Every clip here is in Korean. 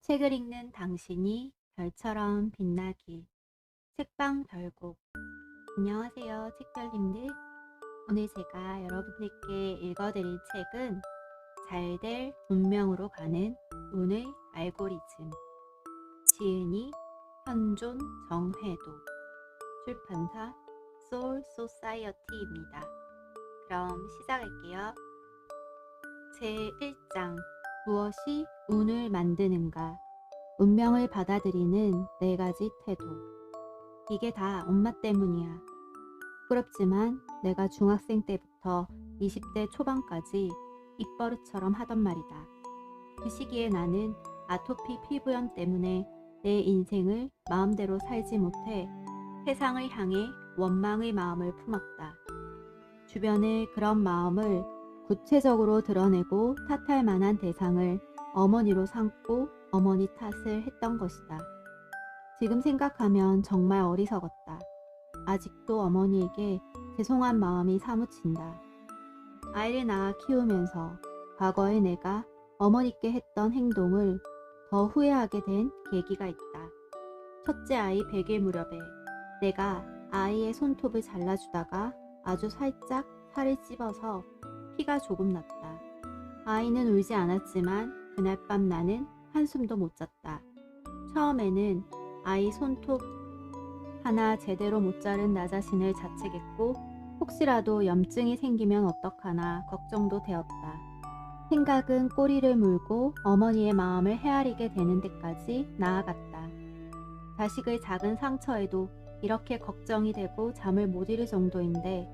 책을 읽는 당신이 별처럼 빛나길. 책방 별곡. 안녕하세요, 책별님들. 오늘 제가 여러분들께 읽어드릴 책은 잘될 운명으로 가는 운의 알고리즘. 지은이 현존 정회도. 출판사 소울 소사이어티입니다. 그럼 시작할게요. 제1장. 무엇이 운을 만드는가? 운명을 받아들이는 4가지 태도. 이게 다 엄마 때문이야. 부끄럽지만 내가 중학생 때부터 20대 초반까지 입버릇처럼 하던 말이다. 그 시기에 나는 아토피 피부염 때문에 내 인생을 마음대로 살지 못해 세상을 향해 원망의 마음을 품었다. 주변에 그런 마음을 구체적으로 드러내고 탓할 만한 대상을 어머니로 삼고 어머니 탓을 했던 것이다. 지금 생각하면 정말 어리석었다. 아직도 어머니에게 죄송한 마음이 사무친다. 아이를 낳아 키우면서 과거의 내가 어머니께 했던 행동을 더 후회하게 된 계기가 있다. 첫째 아이 100일 무렵에 내가 아이의 손톱을 잘라주다가 아주 살짝 살을 찝어서 피가 조금 났다. 아이는 울지 않았지만 그날 밤 나는 한숨도 못 잤다. 처음에는 아이 손톱 하나 제대로 못 자른 나 자신을 자책했고 혹시라도 염증이 생기면 어떡하나 걱정도 되었다. 생각은 꼬리를 물고 어머니의 마음을 헤아리게 되는 데까지 나아갔다. 자식의 작은 상처에도 이렇게 걱정이 되고 잠을 못 이룰 정도인데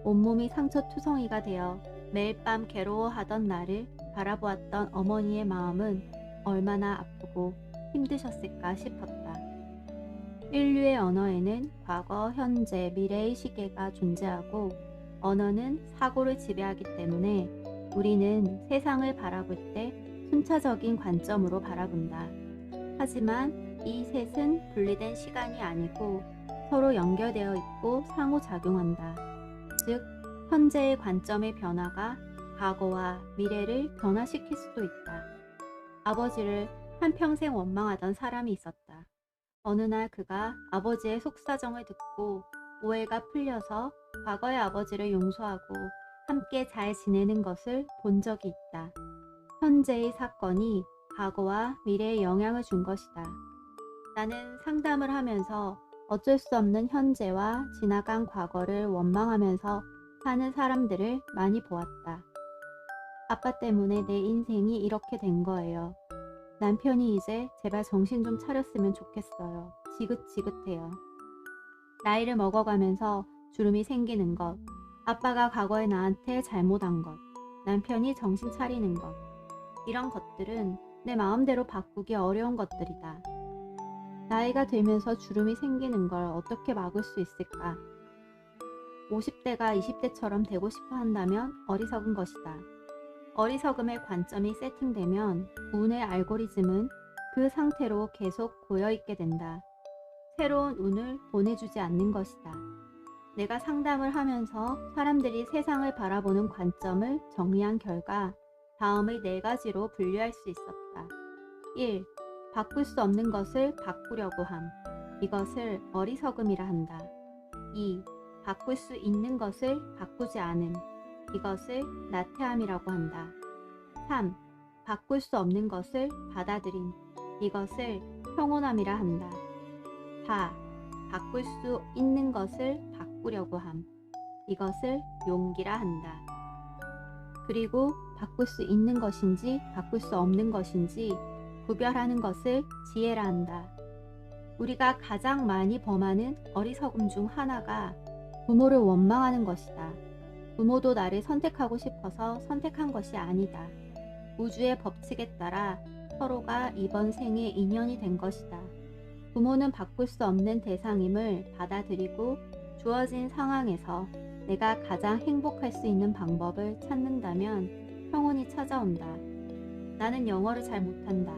온몸이 상처투성이가 되어 매일 밤 괴로워하던 나를 바라보았던 어머니의 마음은 얼마나 아프고 힘드셨을까 싶었다. 인류의 언어에는 과거, 현재, 미래의 시계가 존재하고 언어는 사고를 지배하기 때문에 우리는 세상을 바라볼 때 순차적인 관점으로 바라본다. 하지만 이 셋은 분리된 시간이 아니고 서로 연결되어 있고 상호작용한다. 즉, 현재의 관점의 변화가 과거와 미래를 변화시킬 수도 있다. 아버지를 한평생 원망하던 사람이 있었다. 어느 날 그가 아버지의 속사정을 듣고 오해가 풀려서 과거의 아버지를 용서하고 함께 잘 지내는 것을 본 적이 있다. 현재의 사건이 과거와 미래에 영향을 준 것이다. 나는 상담을 하면서 어쩔 수 없는 현재와 지나간 과거를 원망하면서 사는 사람들을 많이 보았다. 아빠 때문에 내 인생이 이렇게 된 거예요. 남편이 이제 제발 정신 좀 차렸으면 좋겠어요. 지긋지긋해요. 나이를 먹어가면서 주름이 생기는 것, 아빠가 과거에 나한테 잘못한 것, 남편이 정신 차리는 것, 이런 것들은 내 마음대로 바꾸기 어려운 것들이다. 나이가 들면서 주름이 생기는 걸 어떻게 막을 수 있을까? 50대가 20대처럼 되고 싶어 한다면 어리석은 것이다. 어리석음의 관점이 세팅되면 운의 알고리즘은 그 상태로 계속 고여있게 된다. 새로운 운을 보내주지 않는 것이다. 내가 상담을 하면서 사람들이 세상을 바라보는 관점을 정리한 결과 다음의 4가지로 분류할 수 있었다. 1. 바꿀 수 없는 것을 바꾸려고 함. 이것을 어리석음이라 한다. 2. 바꿀 수 있는 것을 바꾸지 않음. 이것을 나태함이라고 한다. 3. 바꿀 수 없는 것을 받아들임. 이것을 평온함이라 한다. 4. 바꿀 수 있는 것을 바꾸려고 함. 이것을 용기라 한다. 그리고 바꿀 수 있는 것인지 바꿀 수 없는 것인지 구별하는 것을 지혜라 한다. 우리가 가장 많이 범하는 어리석음 중 하나가 부모를 원망하는 것이다. 부모도 나를 선택하고 싶어서 선택한 것이 아니다. 우주의 법칙에 따라 서로가 이번 생에 인연이 된 것이다. 부모는 바꿀 수 없는 대상임을 받아들이고 주어진 상황에서 내가 가장 행복할 수 있는 방법을 찾는다면 평온이 찾아온다. 나는 영어를 잘 못한다.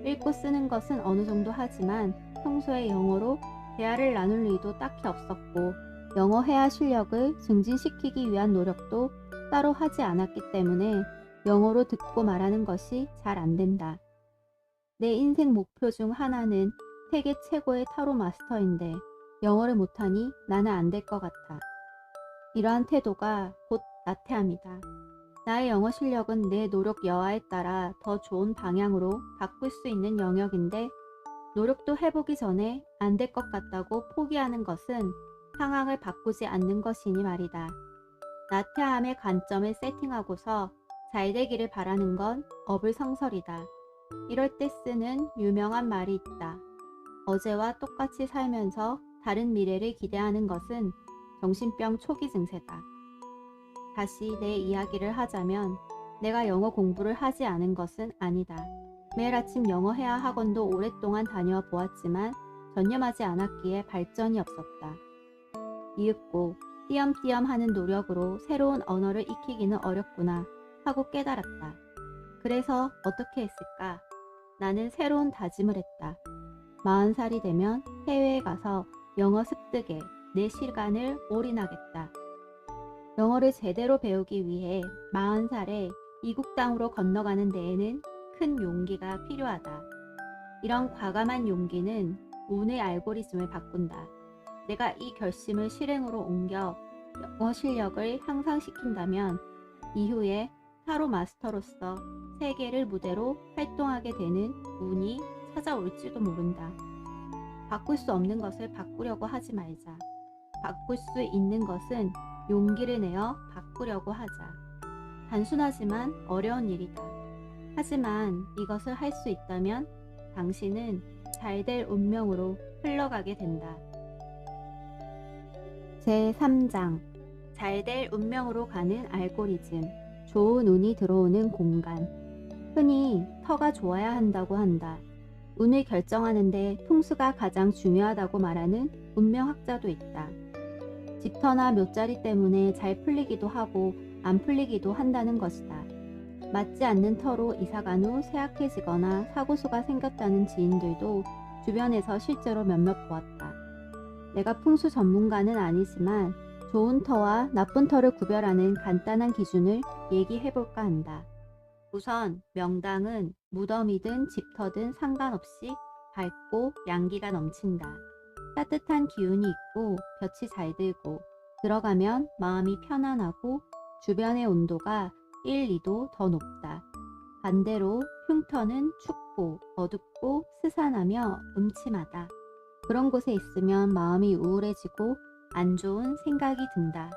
읽고 쓰는 것은 어느 정도 하지만 평소에 영어로 대화를 나눌 일도 딱히 없었고 영어 회화 실력을 증진시키기 위한 노력도 따로 하지 않았기 때문에 영어로 듣고 말하는 것이 잘 안 된다. 내 인생 목표 중 하나는 세계 최고의 타로 마스터인데 영어를 못하니 나는 안 될 것 같아. 이러한 태도가 곧 나태함이다. 나의 영어 실력은 내 노력 여하에 따라 더 좋은 방향으로 바꿀 수 있는 영역인데 노력도 해보기 전에 안 될 것 같다고 포기하는 것은 상황을 바꾸지 않는 것이니 말이다. 나태함의 관점을 세팅하고서 잘 되기를 바라는 건 어불성설이다. 이럴 때 쓰는 유명한 말이 있다. 어제와 똑같이 살면서 다른 미래를 기대하는 것은 정신병 초기 증세다. 다시 내 이야기를 하자면 내가 영어 공부를 하지 않은 것은 아니다. 매일 아침 영어 회화 학원도 오랫동안 다녀와 보았지만 전념하지 않았기에 발전이 없었다. 이윽고 띄엄띄엄 하는 노력으로 새로운 언어를 익히기는 어렵구나 하고 깨달았다. 그래서 어떻게 했을까? 나는 새로운 다짐을 했다. 40살이 되면 해외에 가서 영어 습득에 내 시간을 올인하겠다. 영어를 제대로 배우기 위해 40살에 이국 땅으로 건너가는 데에는 큰 용기가 필요하다. 이런 과감한 용기는 운의 알고리즘을 바꾼다. 내가 이 결심을 실행으로 옮겨 영어 실력을 향상시킨다면 이후에 타로 마스터로서 세계를 무대로 활동하게 되는 운이 찾아올지도 모른다. 바꿀 수 없는 것을 바꾸려고 하지 말자. 바꿀 수 있는 것은 용기를 내어 바꾸려고 하자. 단순하지만 어려운 일이다. 하지만 이것을 할 수 있다면 당신은 잘 될 운명으로 흘러가게 된다. 제3장 잘 될 운명으로 가는 알고리즘. 좋은 운이 들어오는 공간. 흔히 터가 좋아야 한다고 한다. 운을 결정하는데 풍수가 가장 중요하다고 말하는 운명학자도 있다. 집터나 묘자리 때문에 잘 풀리기도 하고 안 풀리기도 한다는 것이다. 맞지 않는 터로 이사간 후 쇠약해지거나 사고수가 생겼다는 지인들도 주변에서 실제로 몇몇 보았다. 내가 풍수 전문가는 아니지만 좋은 터와 나쁜 터를 구별하는 간단한 기준을 얘기해볼까 한다. 우선 명당은 무덤이든 집터든 상관없이 밝고 양기가 넘친다. 따뜻한 기운이 있고 볕이 잘 들고 들어가면 마음이 편안하고 주변의 온도가 1, 2도 더 높다. 반대로 흉터는 춥고 어둡고 스산하며 음침하다. 그런 곳에 있으면 마음이 우울해지고 안 좋은 생각이 든다.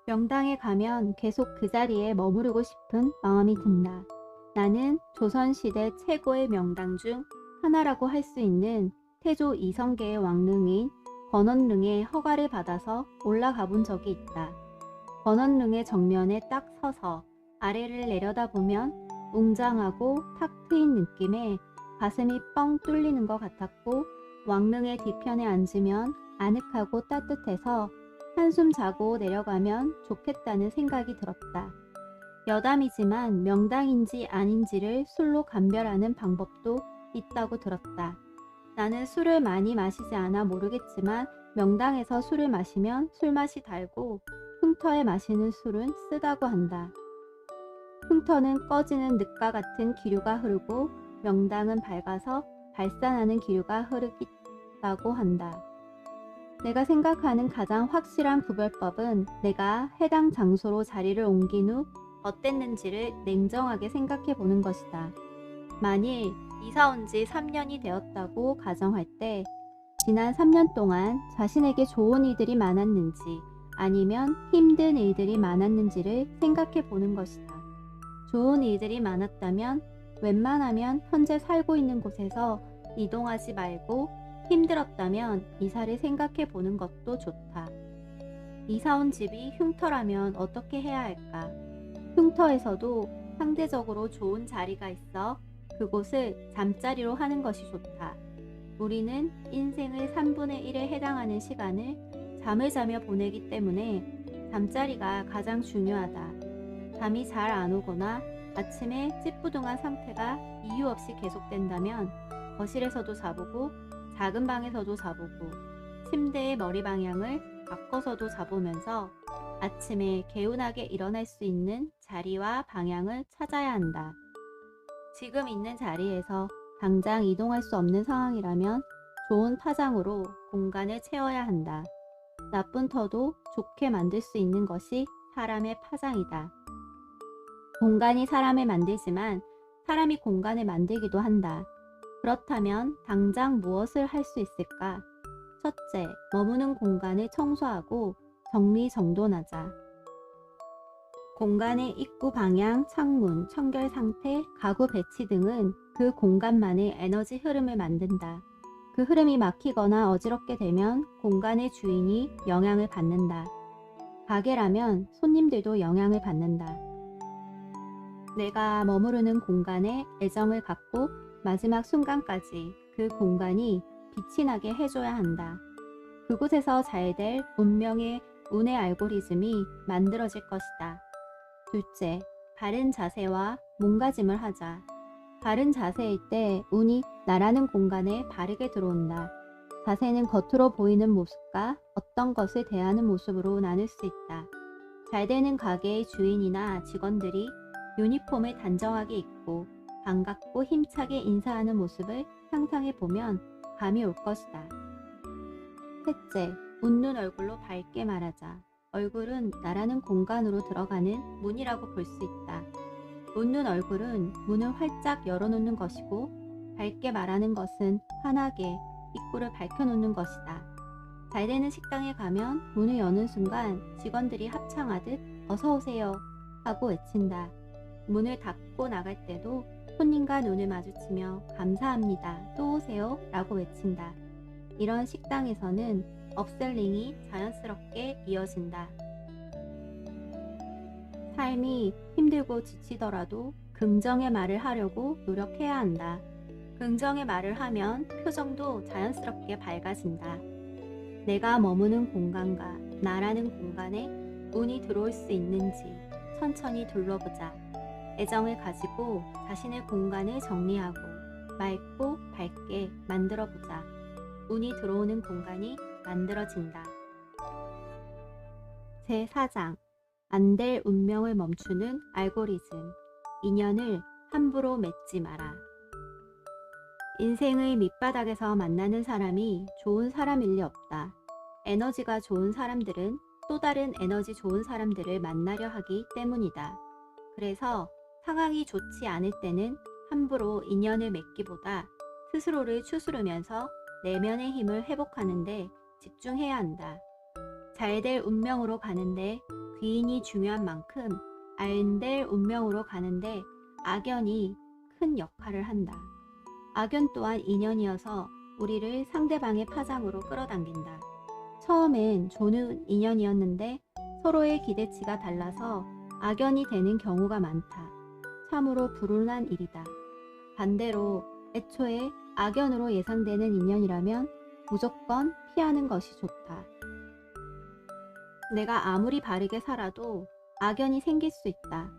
명당에 가면 계속 그 자리에 머무르고 싶은 마음이 든다. 나는 조선시대 최고의 명당 중 하나라고 할 수 있는 태조 이성계의 왕릉인 권원릉의 허가를 받아서 올라가 본 적이 있다. 권원릉의 정면에 딱 서서 아래를 내려다보면 웅장하고 탁 트인 느낌에 가슴이 뻥 뚫리는 것 같았고 왕릉의 뒤편에 앉으면 아늑하고 따뜻해서 한숨 자고 내려가면 좋겠다는 생각이 들었다. 여담이지만 명당인지 아닌지를 술로 감별하는 방법도 있다고 들었다. 나는 술을 많이 마시지 않아 모르겠지만 명당에서 술을 마시면 술맛이 달고 흉터에 마시는 술은 쓰다고 한다. 흉터는 꺼지는 늪과 같은 기류가 흐르고 명당은 밝아서 발산하는 기류가 흐르다고 한다. 내가 생각하는 가장 확실한 구별법은 내가 해당 장소로 자리를 옮긴 후 어땠는지를 냉정하게 생각해 보는 것이다. 만일 이사 온 지 3년이 되었다고 가정할 때 지난 3년 동안 자신에게 좋은 일들이 많았는지 아니면 힘든 일들이 많았는지를 생각해 보는 것이다. 좋은 일들이 많았다면 웬만하면 현재 살고 있는 곳에서 이동하지 말고 힘들었다면 이사를 생각해 보는 것도 좋다. 이사 온 집이 흉터라면 어떻게 해야 할까? 흉터에서도 상대적으로 좋은 자리가 있어 그곳을 잠자리로 하는 것이 좋다. 우리는 인생의 3분의 1에 해당하는 시간을 잠을 자며 보내기 때문에 잠자리가 가장 중요하다. 잠이 잘 안 오거나 아침에 찌뿌둥한 상태가 이유 없이 계속된다면 거실에서도 자보고 작은 방에서도 자보고 침대의 머리 방향을 바꿔서도 자보면서 아침에 개운하게 일어날 수 있는 자리와 방향을 찾아야 한다. 지금 있는 자리에서 당장 이동할 수 없는 상황이라면 좋은 파장으로 공간을 채워야 한다. 나쁜 터도 좋게 만들 수 있는 것이 사람의 파장이다. 공간이 사람을 만들지만 사람이 공간을 만들기도 한다. 그렇다면 당장 무엇을 할 수 있을까? 첫째, 머무는 공간을 청소하고 정리정돈하자. 공간의 입구 방향, 창문, 청결 상태, 가구 배치 등은 그 공간만의 에너지 흐름을 만든다. 그 흐름이 막히거나 어지럽게 되면 공간의 주인이 영향을 받는다. 가게라면 손님들도 영향을 받는다. 내가 머무르는 공간에 애정을 갖고 마지막 순간까지 그 공간이 빛이 나게 해줘야 한다. 그곳에서 잘 될 운의 알고리즘이 만들어질 것이다. 둘째, 바른 자세와 몸가짐을 하자. 바른 자세일 때 운이 나라는 공간에 바르게 들어온다. 자세는 겉으로 보이는 모습과 어떤 것을 대하는 모습으로 나눌 수 있다. 잘 되는 가게의 주인이나 직원들이 유니폼을 단정하게 입고 반갑고 힘차게 인사하는 모습을 상상해 보면 감이 올 것이다. 셋째, 웃는 얼굴로 밝게 말하자. 얼굴은 나라는 공간으로 들어가는 문이라고 볼 수 있다. 웃는 얼굴은 문을 활짝 열어놓는 것이고 밝게 말하는 것은 환하게 입구를 밝혀놓는 것이다. 잘 되는 식당에 가면 문을 여는 순간 직원들이 합창하듯 어서오세요 하고 외친다. 문을 닫고 나갈 때도 손님과 눈을 마주치며 감사합니다. 또 오세요 라고 외친다. 이런 식당에서는 업셀링이 자연스럽게 이어진다. 삶이 힘들고 지치더라도 긍정의 말을 하려고 노력해야 한다. 긍정의 말을 하면 표정도 자연스럽게 밝아진다. 내가 머무는 공간과 나라는 공간에 운이 들어올 수 있는지 천천히 둘러보자. 애정을 가지고 자신의 공간을 정리하고 맑고 밝게 만들어보자. 운이 들어오는 공간이 만들어진다. 제4장 안 될 운명을 멈추는 알고리즘. 인연을 함부로 맺지 마라. 인생의 밑바닥에서 만나는 사람이 좋은 사람일 리 없다. 에너지가 좋은 사람들은 또 다른 에너지 좋은 사람들을 만나려 하기 때문이다. 그래서 상황이 좋지 않을 때는 함부로 인연을 맺기보다 스스로를 추스르면서 내면의 힘을 회복하는 데 집중해야 한다. 잘 될 운명으로 가는데 귀인이 중요한 만큼 안 될 운명으로 가는데 악연이 큰 역할을 한다. 악연 또한 인연이어서 우리를 상대방의 파장으로 끌어당긴다. 처음엔 좋은 인연이었는데 서로의 기대치가 달라서 악연이 되는 경우가 많다. 참으로 불운한 일이다. 반대로 애초에 악연으로 예상되는 인연이라면 무조건 피하는 것이 좋다. 내가 아무리 바르게 살아도 악연이 생길 수 있다.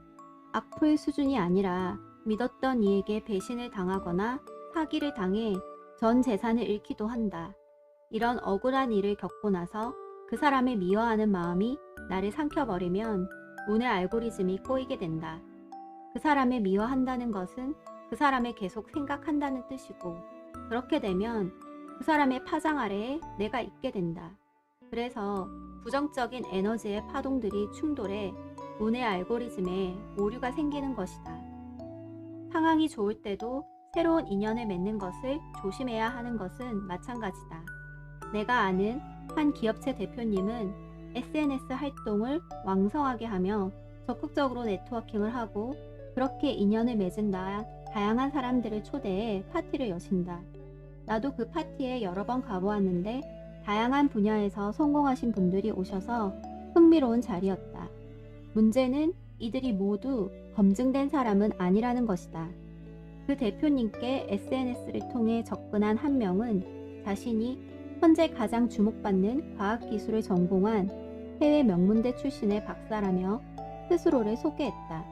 악플 수준이 아니라 믿었던 이에게 배신을 당하거나 사기를 당해 전 재산을 잃기도 한다. 이런 억울한 일을 겪고 나서 그 사람을 미워하는 마음이 나를 삼켜버리면 운의 알고리즘이 꼬이게 된다. 그 사람을 미워한다는 것은 그 사람을 계속 생각한다는 뜻이고, 그렇게 되면 그 사람의 파장 아래에 내가 있게 된다. 그래서 부정적인 에너지의 파동들이 충돌해 운의 알고리즘에 오류가 생기는 것이다. 상황이 좋을 때도 새로운 인연을 맺는 것을 조심해야 하는 것은 마찬가지다. 내가 아는 한 기업체 대표님은 SNS 활동을 왕성하게 하며 적극적으로 네트워킹을 하고 그렇게 인연을 맺은 다양한 사람들을 초대해 파티를 여신다. 나도 그 파티에 여러 번 가보았는데 다양한 분야에서 성공하신 분들이 오셔서 흥미로운 자리였다. 문제는 이들이 모두 검증된 사람은 아니라는 것이다. 그 대표님께 SNS를 통해 접근한 한 명은 자신이 현재 가장 주목받는 과학기술을 전공한 해외 명문대 출신의 박사라며 스스로를 소개했다.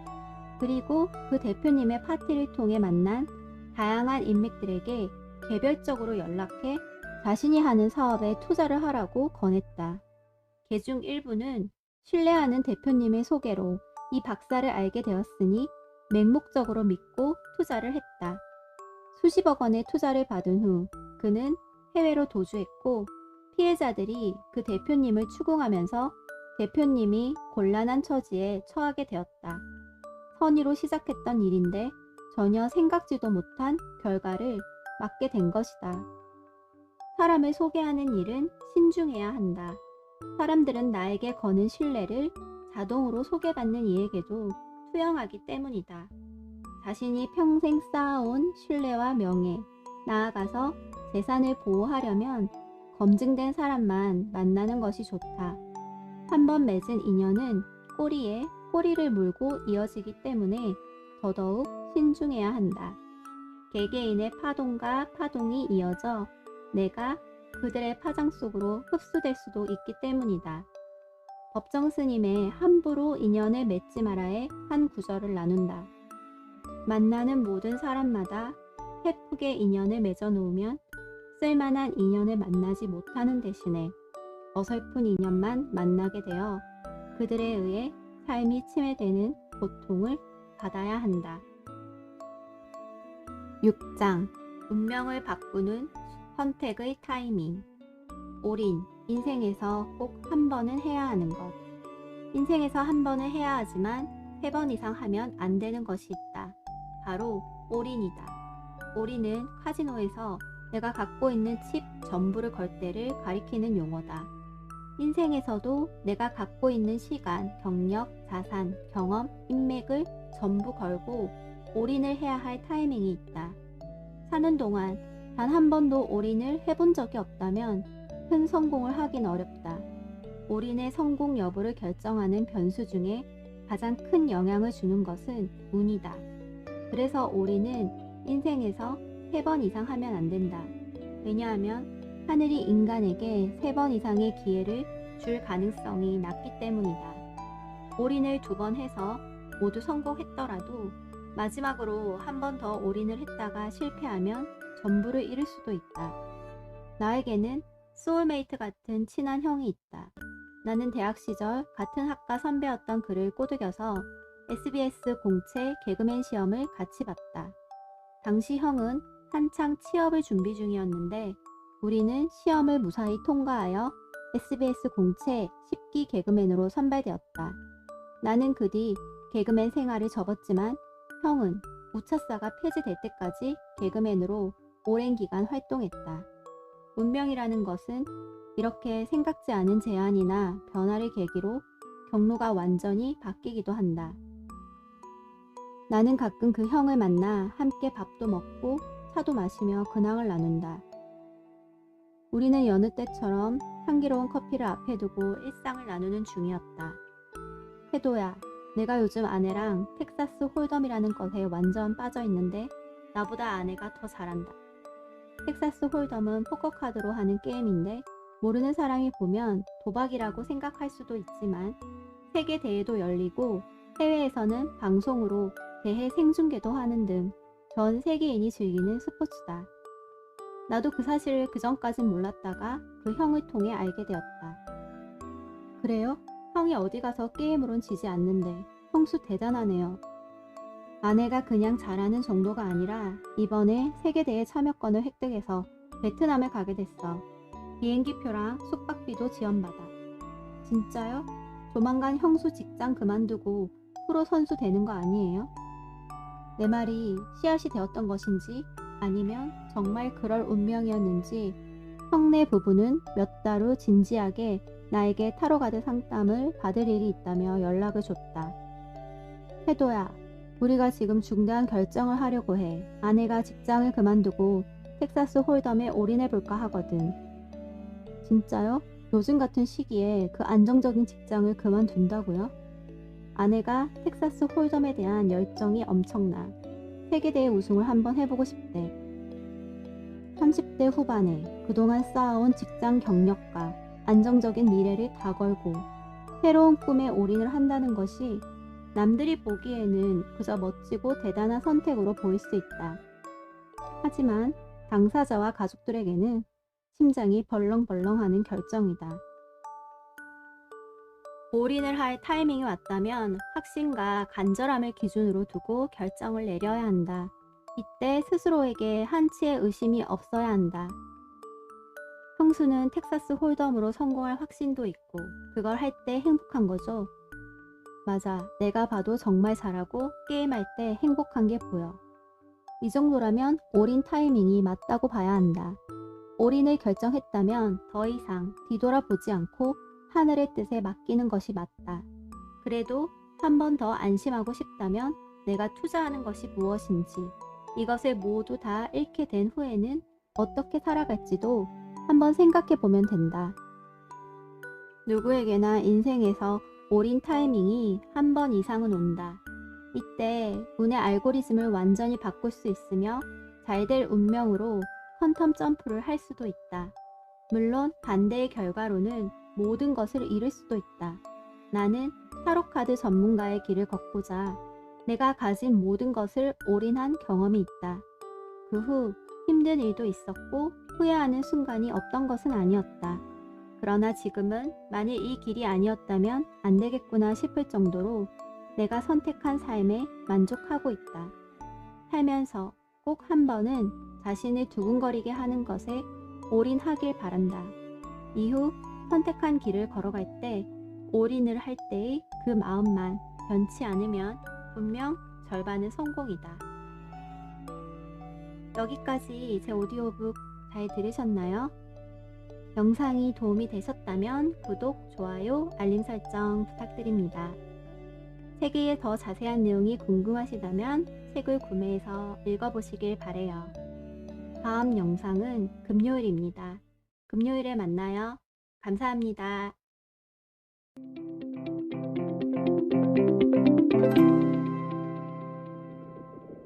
그리고 그 대표님의 파티를 통해 만난 다양한 인맥들에게 개별적으로 연락해 자신이 하는 사업에 투자를 하라고 권했다. 개중 일부는 신뢰하는 대표님의 소개로 이 박사를 알게 되었으니 맹목적으로 믿고 투자를 했다. 수십억 원의 투자를 받은 후 그는 해외로 도주했고 피해자들이 그 대표님을 추궁하면서 대표님이 곤란한 처지에 처하게 되었다. 선의로 시작했던 일인데 전혀 생각지도 못한 결과를 맞게 된 것이다. 사람을 소개하는 일은 신중해야 한다. 사람들은 나에게 거는 신뢰를 자동으로 소개받는 이에게도 투영하기 때문이다. 자신이 평생 쌓아온 신뢰와 명예, 나아가서 재산을 보호하려면 검증된 사람만 만나는 것이 좋다. 한 번 맺은 인연은 꼬리에 꼬리를 물고 이어지기 때문에 더더욱 신중해야 한다. 개개인의 파동과 파동이 이어져 내가 그들의 파장 속으로 흡수될 수도 있기 때문이다. 법정 스님의 함부로 인연을 맺지 마라의 한 구절을 나눈다. 만나는 모든 사람마다 헤프게 인연을 맺어 놓으면 쓸만한 인연을 만나지 못하는 대신에 어설픈 인연만 만나게 되어 그들에 의해 삶이 침해되는 고통을 받아야 한다. 6장 운명을 바꾸는 선택의 타이밍. 올인, 인생에서 꼭 한 번은 해야 하는 것. 인생에서 한 번은 해야 하지만 3번 이상 하면 안 되는 것이 있다. 바로 올인이다. 올인은 카지노에서 내가 갖고 있는 칩 전부를 걸 때를 가리키는 용어다. 인생에서도 내가 갖고 있는 시간, 경력, 자산, 경험, 인맥을 전부 걸고 올인을 해야 할 타이밍이 있다. 사는 동안 단 한 번도 올인을 해본 적이 없다면 큰 성공을 하긴 어렵다. 올인의 성공 여부를 결정하는 변수 중에 가장 큰 영향을 주는 것은 운이다. 그래서 올인은 인생에서 3번 이상 하면 안 된다. 왜냐하면 하늘이 인간에게 3번 이상의 기회를 줄 가능성이 낮기 때문이다. 올인을 2번 해서 모두 성공했더라도 마지막으로 한 번 더 올인을 했다가 실패하면 전부를 잃을 수도 있다. 나에게는 소울메이트 같은 친한 형이 있다. 나는 대학 시절 같은 학과 선배였던 그를 꼬드겨서 SBS 공채 개그맨 시험을 같이 봤다. 당시 형은 한창 취업을 준비 중이었는데 우리는 시험을 무사히 통과하여 SBS 공채 10기 개그맨으로 선발되었다. 나는 그 뒤 개그맨 생활을 접었지만 형은 우차사가 폐지될 때까지 개그맨으로 오랜 기간 활동했다. 운명이라는 것은 이렇게 생각지 않은 제안이나 변화를 계기로 경로가 완전히 바뀌기도 한다. 나는 가끔 그 형을 만나 함께 밥도 먹고 차도 마시며 근황을 나눈다. 우리는 여느 때처럼 향기로운 커피를 앞에 두고 일상을 나누는 중이었다. 태도야, 내가 요즘 아내랑 텍사스 홀덤이라는 것에 완전 빠져 있는데 나보다 아내가 더 잘한다. 텍사스 홀덤은 포커카드로 하는 게임인데 모르는 사람이 보면 도박이라고 생각할 수도 있지만 세계 대회도 열리고 해외에서는 방송으로 대회 생중계도 하는 등 전 세계인이 즐기는 스포츠다. 나도 그 사실을 그전까진 몰랐다가 그 형을 통해 알게 되었다. 그래요? 형이 어디 가서 게임으론 지지 않는데 형수 대단하네요. 아내가 그냥 잘하는 정도가 아니라 이번에 세계대회 참여권을 획득해서 베트남을 가게 됐어. 비행기표랑 숙박비도 지원받아. 진짜요? 조만간 형수 직장 그만두고 프로 선수 되는 거 아니에요? 내 말이 씨앗이 되었던 것인지 아니면 정말 그럴 운명이었는지 형네 부부는 몇 달 후 진지하게 나에게 타로카드 상담을 받을 일이 있다며 연락을 줬다. 태도야, 우리가 지금 중대한 결정을 하려고 해. 아내가 직장을 그만두고 텍사스 홀덤에 올인해볼까 하거든. 진짜요? 요즘 같은 시기에 그 안정적인 직장을 그만둔다고요? 아내가 텍사스 홀덤에 대한 열정이 엄청나. 세계대회 우승을 한번 해보고 싶대. 30대 후반에 그동안 쌓아온 직장 경력과 안정적인 미래를 다 걸고 새로운 꿈에 올인을 한다는 것이 남들이 보기에는 그저 멋지고 대단한 선택으로 보일 수 있다. 하지만 당사자와 가족들에게는 심장이 벌렁벌렁하는 결정이다. 올인을 할 타이밍이 왔다면 확신과 간절함을 기준으로 두고 결정을 내려야 한다. 이때 스스로에게 한치의 의심이 없어야 한다. 형수는 텍사스 홀덤으로 성공할 확신도 있고 그걸 할 때 행복한 거죠. 맞아. 내가 봐도 정말 잘하고 게임할 때 행복한 게 보여. 이 정도라면 올인 타이밍이 맞다고 봐야 한다. 올인을 결정했다면 더 이상 뒤돌아보지 않고 하늘의 뜻에 맡기는 것이 맞다. 그래도 한 번 더 안심하고 싶다면 내가 투자하는 것이 무엇인지, 이것을 모두 다 잃게 된 후에는 어떻게 살아갈지도 한번 생각해 보면 된다. 누구에게나 인생에서 올인 타이밍이 한 번 이상은 온다. 이때 운의 알고리즘을 완전히 바꿀 수 있으며 잘될 운명으로 퀀텀 점프를 할 수도 있다. 물론 반대의 결과로는 모든 것을 잃을 수도 있다. 나는 타로카드 전문가의 길을 걷고자 내가 가진 모든 것을 올인한 경험이 있다. 그 후 힘든 일도 있었고 후회하는 순간이 없던 것은 아니었다. 그러나 지금은 만일 이 길이 아니었다면 안 되겠구나 싶을 정도로 내가 선택한 삶에 만족하고 있다. 살면서 꼭 한 번은 자신을 두근거리게 하는 것에 올인하길 바란다. 이후 선택한 길을 걸어갈 때 올인을 할 때의 그 마음만 변치 않으면 분명 절반은 성공이다. 여기까지 제 오디오북 잘 들으셨나요? 영상이 도움이 되셨다면 구독, 좋아요, 알림 설정 부탁드립니다. 책의 더 자세한 내용이 궁금하시다면 책을 구매해서 읽어보시길 바래요. 다음 영상은 금요일입니다. 금요일에 만나요. 감사합니다.